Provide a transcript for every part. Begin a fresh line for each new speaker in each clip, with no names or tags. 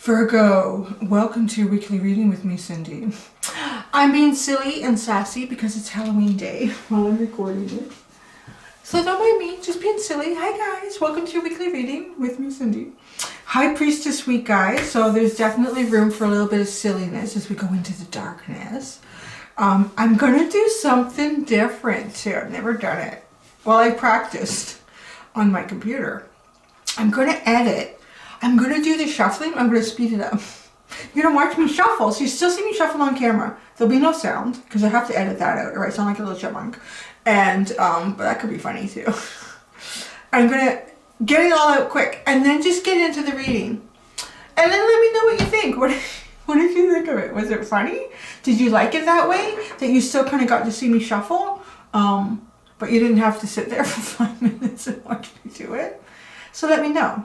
Virgo, welcome to your weekly reading with me, Cindy. I'm being silly and sassy because it's Halloween day while I'm recording it. So don't mind me, just being silly. Hi guys, welcome to your weekly reading with me, Cindy. High Priestess week, guys. So there's definitely room for a little bit of silliness as we go into the darkness. I'm gonna do something different too. I've never done it. Well, I practiced on my computer. I'm gonna edit. I'm going to do the shuffling. I'm going to speed it up. You're going to watch me shuffle. So you still see me shuffle on camera. There'll be no sound because I have to edit that out or I sound like a little chipmunk. And, but that could be funny too. I'm going to get it all out quick and then just get into the reading. And then let me know what you think. What did you think of it? Was it funny? Did you like it that way? That you still kind of got to see me shuffle? But you didn't have to sit there for 5 minutes and watch me do it? So let me know.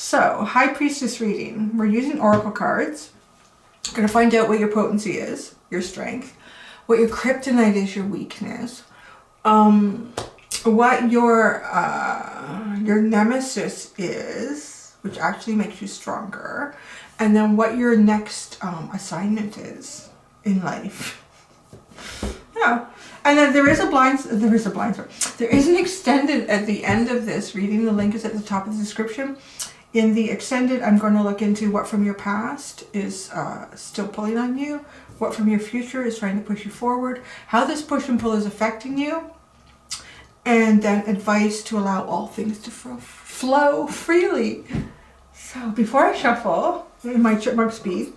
So, High Priestess reading. We're using oracle cards. Going to find out what your potency is, your strength, what your kryptonite is, your weakness, what your nemesis is, which actually makes you stronger, and then what your next assignment is in life. Yeah. And then there is an extended at the end of this reading. The link is at the top of the description. In the extended, I'm going to look into what from your past is still pulling on you, what from your future is trying to push you forward, how this push and pull is affecting you, and then advice to allow all things to flow freely. So before I shuffle in my chipmunk speed,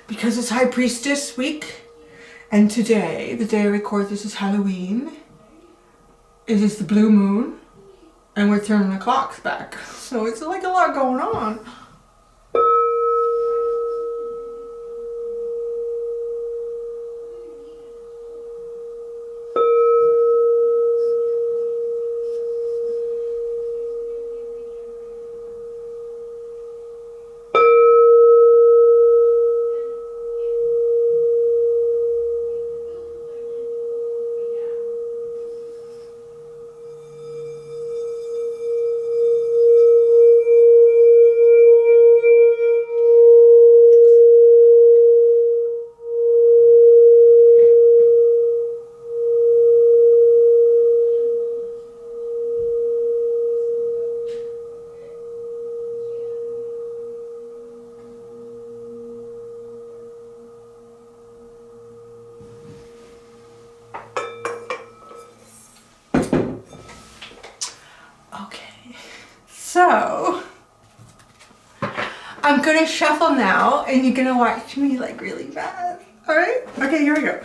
because it's High Priestess week, and today, the day I record this, is Halloween. It is the blue moon. And we're turning the clocks back. So it's like a lot going on. So, I'm going to shuffle now, and you're going to watch me like really fast. Alright? Okay, here we go.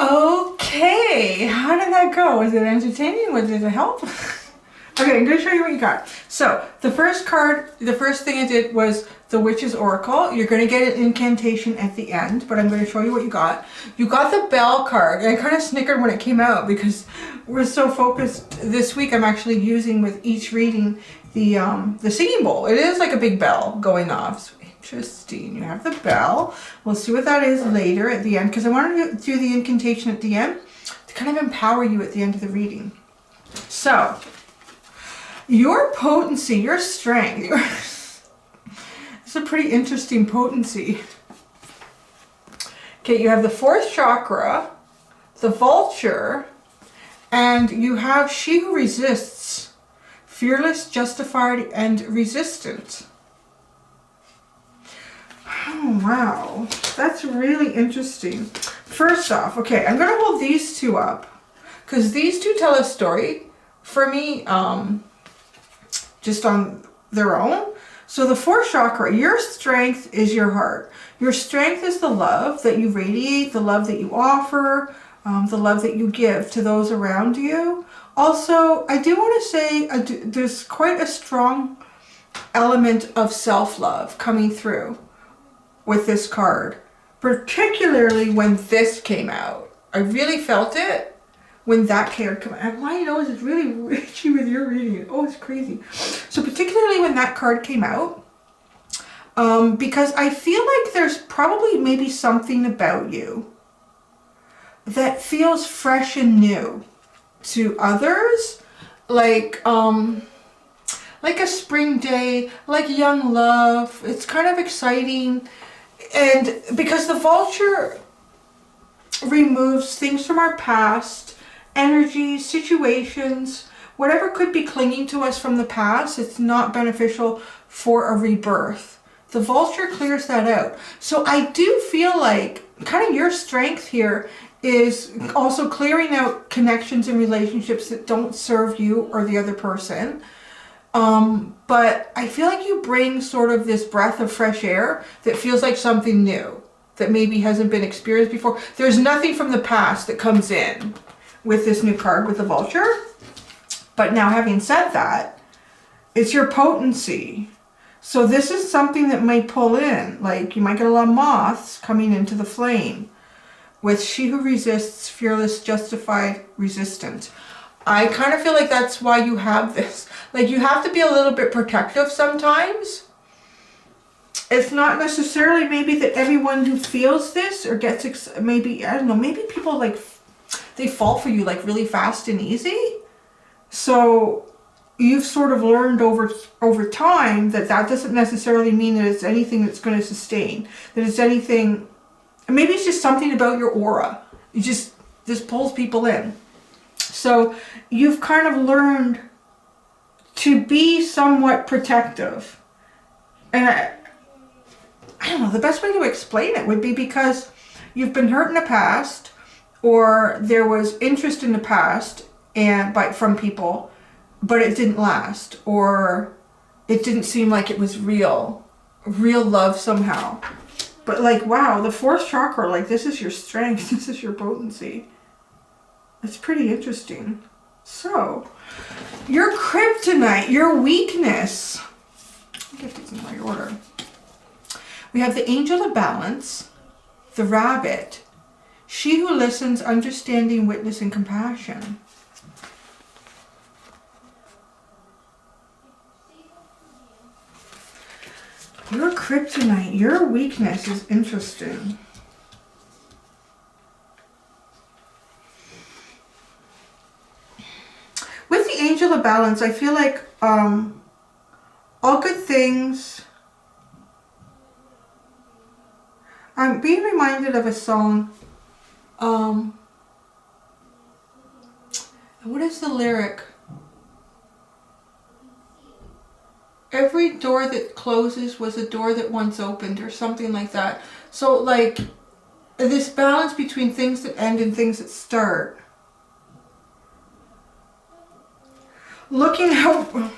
Okay, how did that go? Was it entertaining? Was it a help? Okay, I'm going to show you what you got. So, the first card, the first thing I did was the Witch's Oracle. You're going to get an incantation at the end, but I'm going to show you what you got. You got the Bell card. I kind of snickered when it came out because we're so focused. This week I'm actually using with each reading the singing bowl. It is like a big bell going off. So interesting. You have the bell. We'll see what that is later at the end because I wanted to do the incantation at the end to kind of empower you at the end of the reading. So, your potency, your strength, it's a pretty interesting potency. Okay, you have the 4th chakra, the vulture, and you have she who resists, fearless, justified, and resistant. Oh, wow. That's really interesting. First off, okay, I'm going to hold these two up because these two tell a story for me just on their own. So the fourth chakra, your strength is your heart. Your strength is the love that you radiate, the love that you offer, the love that you give to those around you. Also, I do want to say there's quite a strong element of self-love coming through with this card, particularly when this came out. I really felt it when that card came out. My nose is really itchy with your reading. Oh, it's crazy. So particularly when that card came out, because I feel like there's probably maybe something about you that feels fresh and new to others, like a spring day, like young love. It's kind of exciting. And because the vulture removes things from our past, energies, situations, whatever could be clinging to us from the past, it's not beneficial for a rebirth. The vulture clears that out. So I do feel like kind of your strength here is also clearing out connections and relationships that don't serve you or the other person. But I feel like you bring sort of this breath of fresh air that feels like something new that maybe hasn't been experienced before. There's nothing from the past that comes in with this new card with the vulture. But now, having said that, it's your potency. So this is something that might pull in, like you might get a lot of moths coming into the flame with she who resists, fearless, justified, resistant. I kind of feel like that's why you have this. Like, you have to be a little bit protective sometimes. It's not necessarily maybe that everyone who feels this or gets, maybe, I don't know, maybe people like, they fall for you like really fast and easy. So you've sort of learned over time that doesn't necessarily mean that it's anything that's going to sustain. That it's anything, maybe it's just something about your aura. This pulls people in. So you've kind of learned to be somewhat protective. And I don't know, the best way to explain it would be because you've been hurt in the past, or there was interest in the past from people, but it didn't last, or it didn't seem like it was real love somehow. But like, wow, the fourth chakra, like this is your strength, this is your potency. It's pretty interesting. So, your kryptonite, your weakness. I'll get these in my order. We have the angel of balance, the rabbit, she who listens, understanding, witness, and compassion. Your kryptonite, your weakness is interesting. With the angel of balance, I feel like all good things. I'm being reminded of a song. What is the lyric? Every door that closes was a door that once opened, or something like that. So like this balance between things that end and things that start. Looking how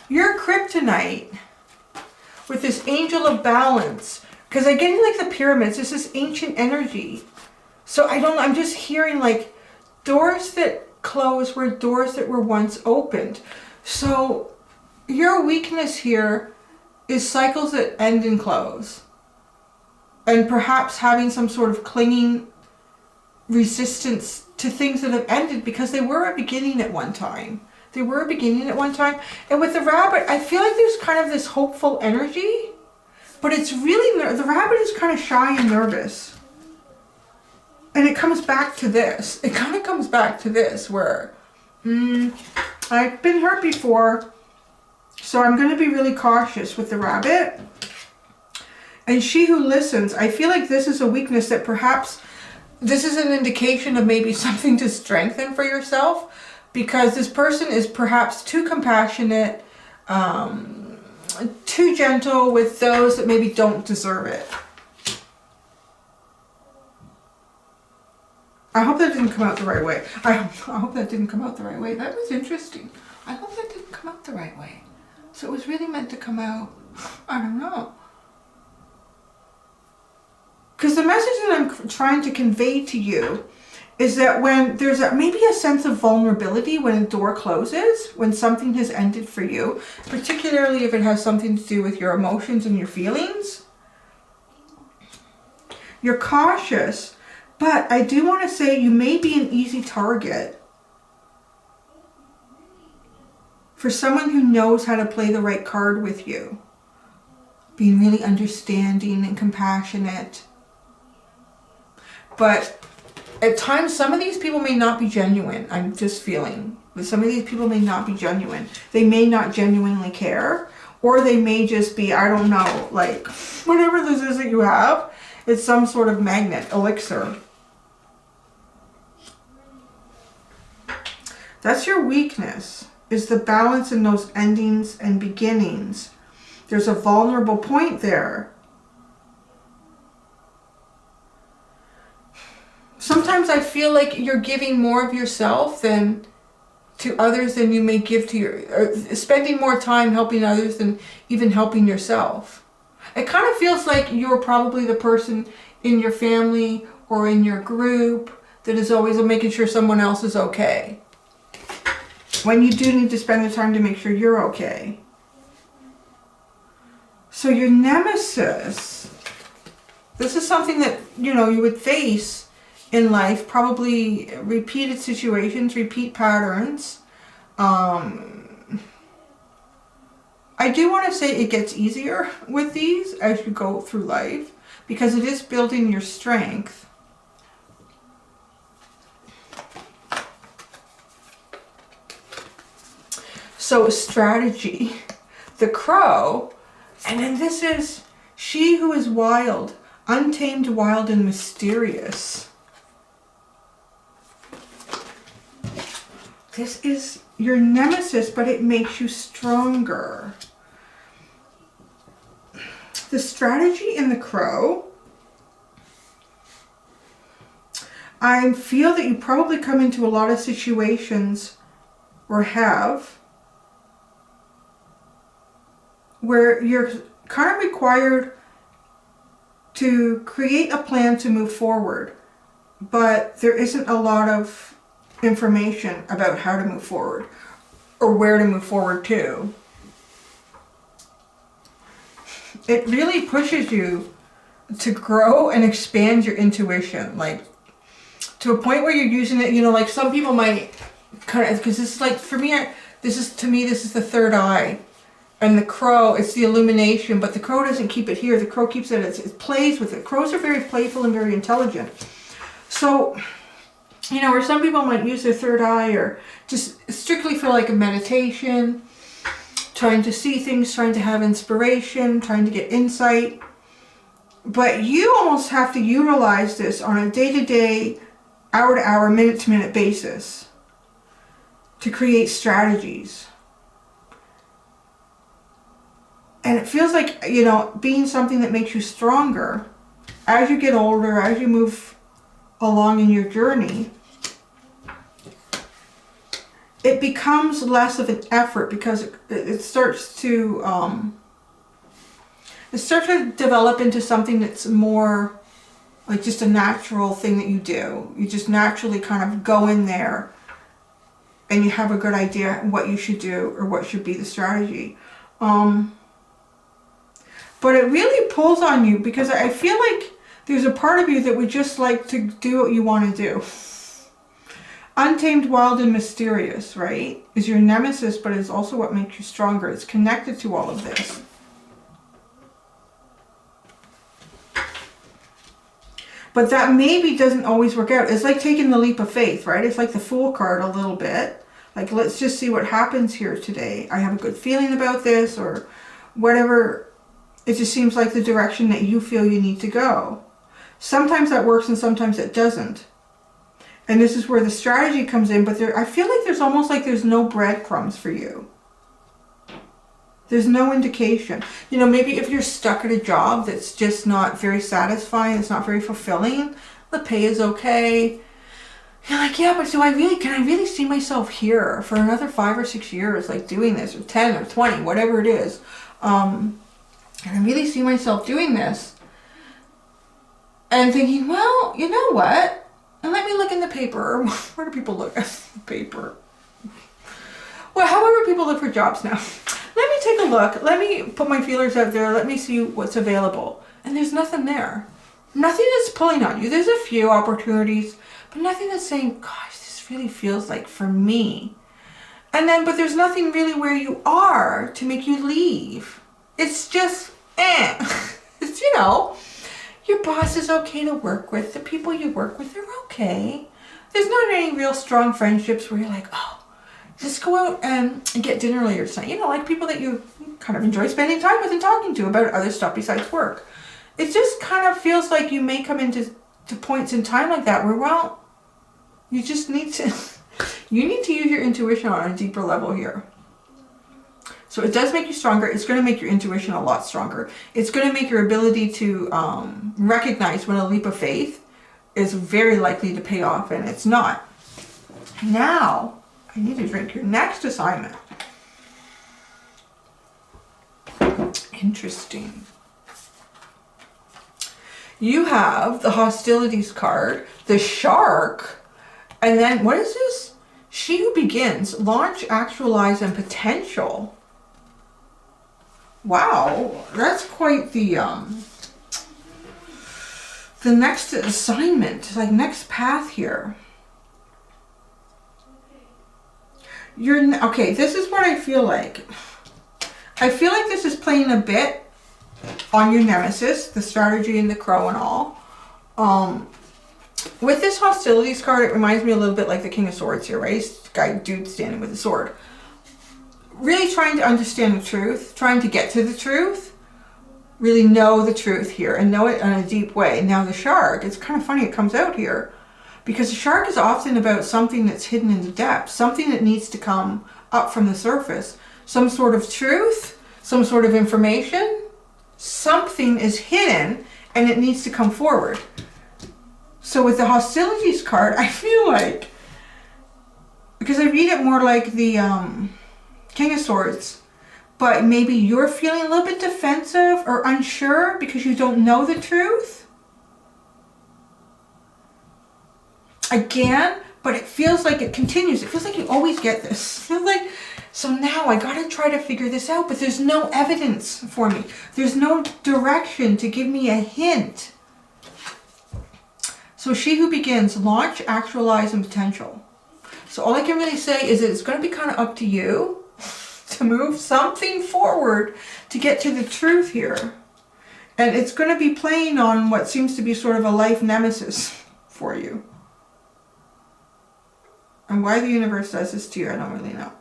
your kryptonite with this angel of balance, because I get like the pyramids, this is ancient energy. So I'm just hearing like doors that close were doors that were once opened. So your weakness here is cycles that end and close. And perhaps having some sort of clinging resistance to things that have ended because they were a beginning at one time. They were a beginning at one time. And with the rabbit, I feel like there's kind of this hopeful energy, but it's really, the rabbit is kind of shy and nervous. And it comes back to this. It kind of comes back to this where, I've been hurt before, so I'm going to be really cautious with the rabbit. And she who listens, I feel like this is a weakness that perhaps this is an indication of maybe something to strengthen for yourself, because this person is perhaps too compassionate, too gentle with those that maybe don't deserve it. I hope that didn't come out the right way. I hope that didn't come out the right way. That was interesting. I hope that didn't come out the right way. So it was really meant to come out. I don't know. Because the message that I'm trying to convey to you is that when there's maybe a sense of vulnerability when a door closes, when something has ended for you, particularly if it has something to do with your emotions and your feelings, you're cautious. But I do want to say you may be an easy target for someone who knows how to play the right card with you. Being really understanding and compassionate. But at times, some of these people may not be genuine. I'm just feeling. But some of these people may not be genuine. They may not genuinely care. Or they may just be, I don't know, like, whatever this is that you have, it's some sort of magnet, elixir. That's your weakness, is the balance in those endings and beginnings. There's a vulnerable point there. Sometimes I feel like you're giving more of yourself than to others than you may give to or spending more time helping others than even helping yourself. It kind of feels like you're probably the person in your family or in your group that is always making sure someone else is okay, when you do need to spend the time to make sure you're okay. So your nemesis, this is something that, you know, you would face in life, probably repeated situations, repeat patterns. I do want to say it gets easier with these as you go through life, because it is building your strength. So strategy, the crow, and then this is she who is wild, untamed, wild, and mysterious. This is your nemesis, but it makes you stronger. The strategy in the crow, I feel that you probably come into a lot of situations, or have, where you're kind of required to create a plan to move forward, but there isn't a lot of information about how to move forward or where to move forward to. It really pushes you to grow and expand your intuition, like to a point where you're using it, you know, like some people might kind of, because this is like, for me, this is the third eye. And the crow, it's the illumination, but the crow doesn't keep it here. The crow keeps it, it plays with it. Crows are very playful and very intelligent. So, you know, or some people might use their third eye or just strictly for like a meditation, trying to see things, trying to have inspiration, trying to get insight. But you almost have to utilize this on a day-to-day, hour-to-hour, minute-to-minute basis to create strategies. And it feels like, you know, being something that makes you stronger as you get older, as you move along in your journey, it becomes less of an effort because it starts to develop into something that's more like just a natural thing that you do. You just naturally kind of go in there and you have a good idea what you should do or what should be the strategy. But it really pulls on you because I feel like there's a part of you that would just like to do what you want to do. Untamed, wild, and mysterious, right, is your nemesis, but it's also what makes you stronger. It's connected to all of this. But that maybe doesn't always work out. It's like taking the leap of faith, right? It's like the Fool card a little bit. Like, let's just see what happens here today. I have a good feeling about this, or whatever. It just seems like the direction that you feel you need to go. Sometimes that works and sometimes it doesn't. And this is where the strategy comes in, but I feel like there's almost like there's no breadcrumbs for you. There's no indication. You know, maybe if you're stuck at a job that's just not very satisfying, it's not very fulfilling, the pay is okay, You're like, yeah, but can I really see myself here for another 5 or 6 years, like doing this, or 10 or 20, whatever it is. Can I really see myself doing this? And thinking, well, you know what? And let me look in the paper. Where do people look at the paper? Well, however people look for jobs now. Let me take a look. Let me put my feelers out there. Let me see what's available. And there's nothing there. Nothing that's pulling on you. There's a few opportunities, but nothing that's saying, gosh, this really feels like for me. And then, but there's nothing really where you are to make you leave. It's just, It's, you know, your boss is okay to work with. The people you work with are okay. There's not any real strong friendships where you're like, oh, just go out and get dinner later tonight. You know, like people that you kind of enjoy spending time with and talking to about other stuff besides work. It just kind of feels like you may come into points in time like that where, well, you just need to, you need to use your intuition on a deeper level here. So it does make you stronger. It's going to make your intuition a lot stronger. It's going to make your ability to recognize when a leap of faith is very likely to pay off and it's not. Now, I need to drink your next assignment. Interesting. You have the hostilities card, the shark, and then what is this? She who begins, launch, actualize, and potential. Wow, that's quite the next assignment, like next path here. Okay, this is what I feel like. I feel like this is playing a bit on your nemesis, the strategy and the crow and all. With this hostilities card, it reminds me a little bit like the King of Swords here, right? Dude standing with a sword. Really trying to understand the truth, trying to get to the truth, really know the truth here and know it in a deep way. Now the shark, it's kind of funny it comes out here. Because the shark is often about something that's hidden in the depths, something that needs to come up from the surface. Some sort of truth, some sort of information, something is hidden and it needs to come forward. So with the hostilities card, I feel like, because I read it more like the King of Swords, but maybe you're feeling a little bit defensive or unsure because you don't know the truth. Again, but it feels like it continues. It feels like you always get this. It feels like, so now I gotta try to figure this out, but there's no evidence for me. There's no direction to give me a hint. So she who begins, launch, actualize, and potential. So all I can really say is that it's going to be kind of up to you to move something forward to get to the truth here. And it's going to be playing on what seems to be sort of a life nemesis for you. And why the universe does this to you, I don't really know.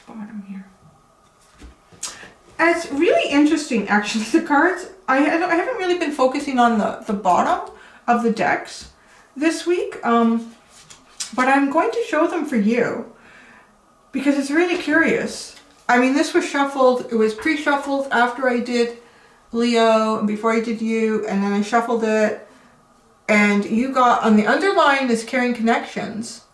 Bottom here. And it's really interesting, actually, the cards. I haven't really been focusing on the bottom of the decks this week. But I'm going to show them for you because it's really curious. I mean, this was shuffled. It was pre-shuffled after I did Leo and before I did you. And then I shuffled it. And you got, on the underline is carrying connections,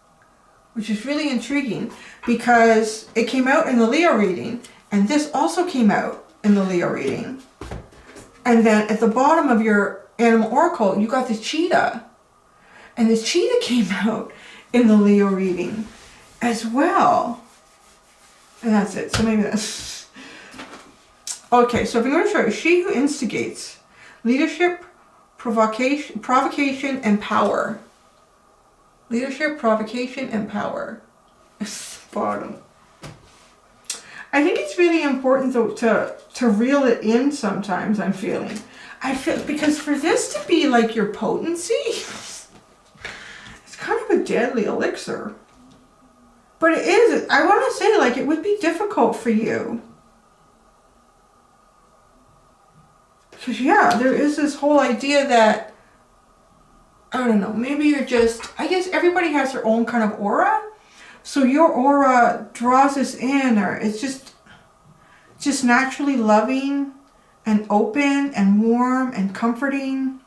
which is really intriguing because it came out in the Leo reading. And this also came out in the Leo reading. And then at the bottom of your animal oracle, you got the cheetah. And the cheetah came out in the Leo reading as well. And that's it. So maybe that's... Okay, so if I'm going to show you, she who instigates, leadership, provocation, and power. Leadership, provocation, and power. Bottom. I think it's really important though to reel it in sometimes, I'm feeling. I feel, because for this to be like your potency, it's kind of a deadly elixir. But it is, I want to say, like, it would be difficult for you. Because, yeah, there is this whole idea that, I don't know, maybe you're just, I guess everybody has their own kind of aura. So your aura draws us in, or it's just naturally loving and open and warm and comforting.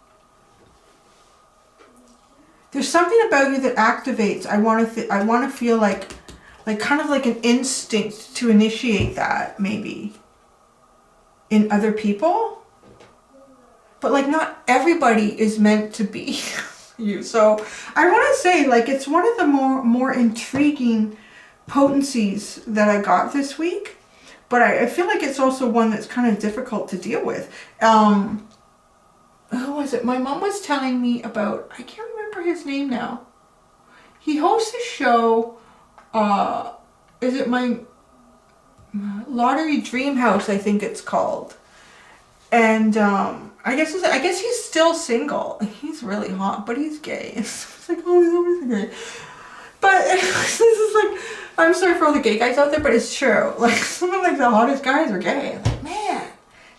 There's something about you that activates. I want to feel like kind of like an instinct to initiate that, maybe, in other people. But like not everybody is meant to be you. So I want to say like it's one of the more intriguing potencies that I got this week. But I feel like it's also one that's kind of difficult to deal with. Who was it? My mom was telling me about, I can't remember his name now. He hosts a show, is it my Lottery Dream House, I think it's called. And I guess he's still single. He's really hot, but he's gay. It's like, oh, he's always gay. But this is like, I'm sorry for all the gay guys out there, but it's true. Like, some of like the hottest guys are gay. I'm like, man,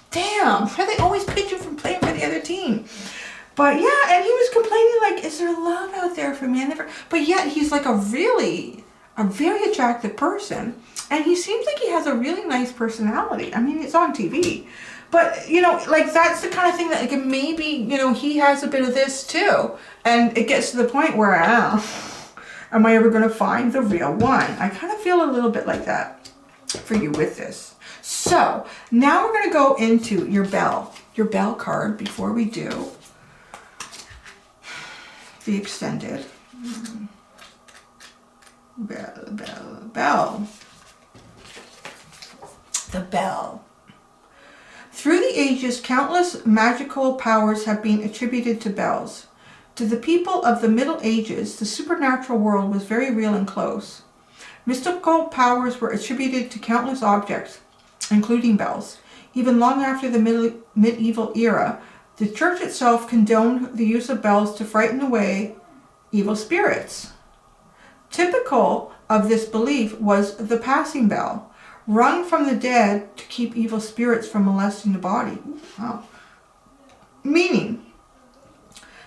damn, why they always pitch you from playing for the other team? But yeah, and he was complaining like, is there love out there for me? But yet he's like a very attractive person. And he seems like he has a really nice personality. I mean, it's on TV. But, you know, like that's the kind of thing that like maybe, you know, he has a bit of this too. And it gets to the point where, am I ever going to find the real one? I kind of feel a little bit like that for you with this. So now we're going to go into your bell card before we do the extended. Bell. The bell. Through the ages, countless magical powers have been attributed to bells. To the people of the Middle Ages, the supernatural world was very real and close. Mystical powers were attributed to countless objects, including bells. Even long after the medieval era, the church itself condoned the use of bells to frighten away evil spirits. Typical of this belief was the passing bell, rung from the dead to keep evil spirits from molesting the body. Wow. Meaning,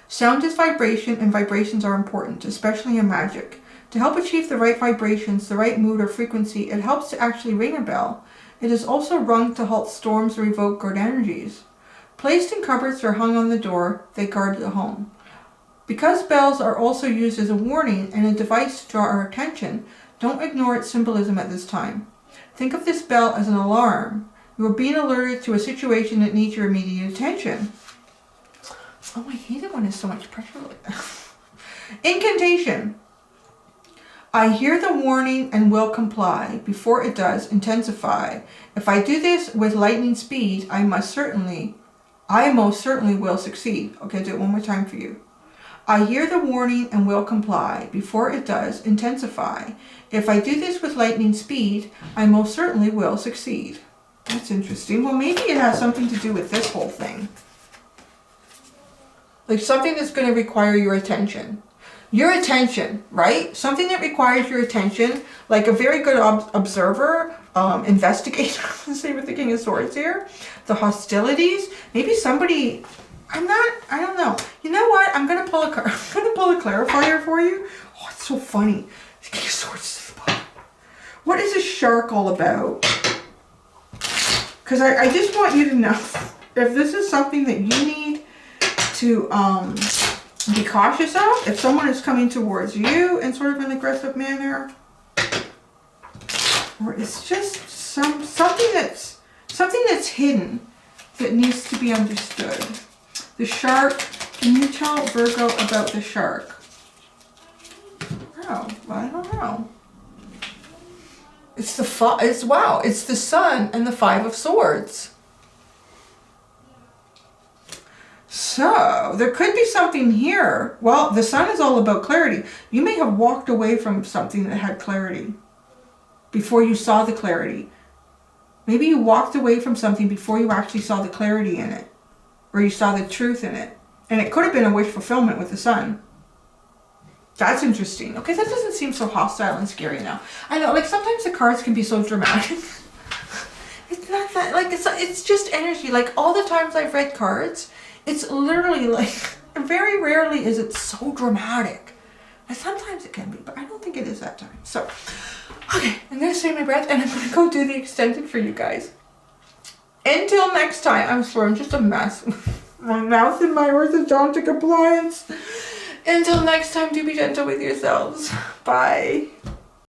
sound is vibration, and vibrations are important, especially in magic. To help achieve the right vibrations, the right mood or frequency, it helps to actually ring a bell. It is also rung to halt storms or evoke good energies. Placed in cupboards or hung on the door, they guard the home. Because bells are also used as a warning and a device to draw our attention, don't ignore its symbolism at this time. Think of this bell as an alarm. You are being alerted to a situation that needs your immediate attention. Oh, I hate it when there's so much pressure like that. Incantation. I hear the warning and will comply. Before it does, intensify. If I do this with lightning speed, I most certainly will succeed. Okay, I'll do it one more time for you. I hear the warning and will comply. Before it does, intensify. If I do this with lightning speed, I most certainly will succeed. That's interesting. Well, maybe it has something to do with this whole thing. Like something that's going to require your attention. Your attention, right? Something that requires your attention, like a very good observer, investigator, say with the King of Swords here. The hostilities. Maybe somebody... I don't know. You know what? I'm going to pull a card. I'm going to pull a clarifier for you. Oh, it's so funny. The King of Swords to the bottom. What is a shark all about? Because I just want you to know if this is something that you need to be cautious of. If someone is coming towards you in sort of an aggressive manner. Or it's just something that's hidden that needs to be understood. The shark. Can you tell Virgo about the shark? Oh, well, I don't know. It's the Sun and the Five of Swords. So there could be something here. Well, the Sun is all about clarity. You may have walked away from something that had clarity before you saw the clarity. Maybe you walked away from something before you actually saw the clarity in it. Or you saw the truth in it. And it could have been a wish fulfillment with the Sun. That's interesting. Okay, that doesn't seem so hostile and scary now. I know, like sometimes the cards can be so dramatic. It's not that, like, it's just energy. Like all the times I've read cards, it's literally like, very rarely is it so dramatic. And sometimes it can be, but I don't think it is that time. So, okay, I'm going to save my breath and I'm going to go do the extended for you guys. Until next time, I'm sorry, I'm just a mess. My mouth and my orthodontic appliance. Until next time, do be gentle with yourselves. Bye.